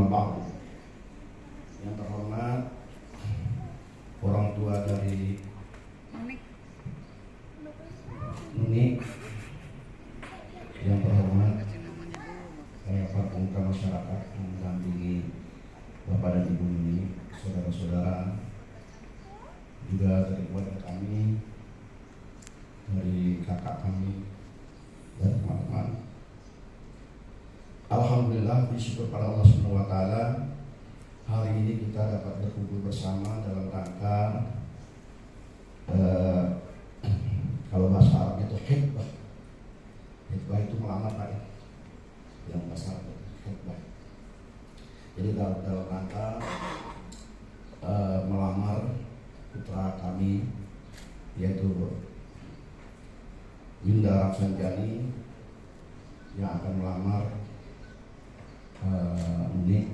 Amma ba'du. Yang terhormat orang tua dari Nuni, yang terhormat pemuka masyarakat yang mendampingi Bapak dan Ibu Nuni, saudara-saudara, juga dari keluarga kami, dari kakak kami, dan teman-teman. Alhamdulillah, bersyukur pada Allah Subhanahu wa Ta'ala, hari ini kita dapat berkumpul bersama dalam rangka kalau bahasa Arabnya itu khitbah. Khitbah itu melamar Pak, yang bahasa Arab khitbah. Jadi dalam rangka melamar putra kami, yaitu Winda Rafsanjani, yang akan melamar Nuni.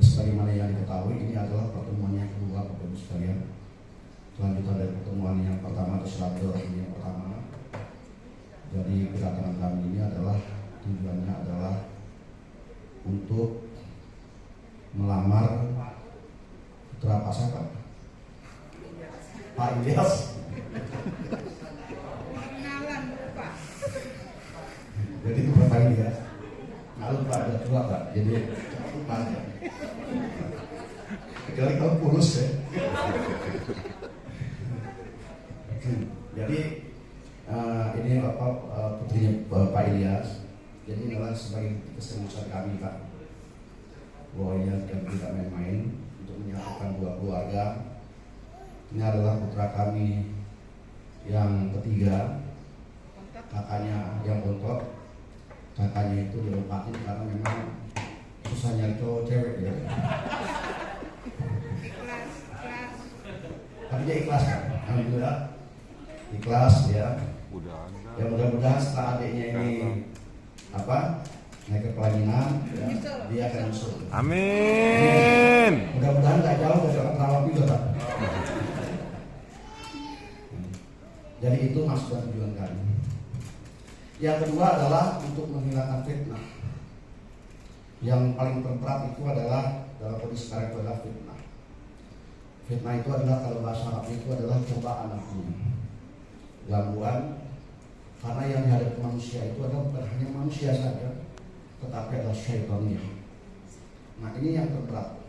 Sebagaimana yang diketahui, ini adalah pertemuan yang kedua Bapak Ibu sekalian. Selanjutnya dari pertemuan yang pertama atau silaturahmi yang pertama. Jadi kedatangan kami ini adalah tujuannya adalah untuk melamar putra Pak siapa? Pak Ilyas. Jadi itu Pak Ilyas. Nggak lupa ada dua Pak. Jadi lupa aja. Kecuali kamu kurus ya. Jadi ini Bapak putrinya Pak Ilyas. Jadi inilah sebagai keseriusan kami Pak, bahwa Ilyas tidak main-main untuk menyatukan dua keluarga. Ini adalah putra kami yang ketiga, kakaknya yang bontot. Kakaknya itu dilompatin karena memang susah nyari cowok cewek ya. Tapi dia ikhlas kan? Alhamdulillah ikhlas ya. Ya mudah-mudahan setelah adiknya ini naik ke pelaminan ya, dia akan nyusul. Amin. Mudah-mudahan nggak jauh dari orang Rawang juga Pak. Jadi itu maksud dan tujuan kami. Yang kedua adalah untuk menghilangkan fitnah. Yang paling terberat itu adalah dalam kondisi sekarang itu adalah fitnah. Fitnah itu adalah kalau bahasa Arab itu adalah cobaan artinya, gangguan. Karena yang dihadapi manusia itu adalah bukan hanya manusia saja, tetapi adalah syaitannya. Nah ini yang terberat.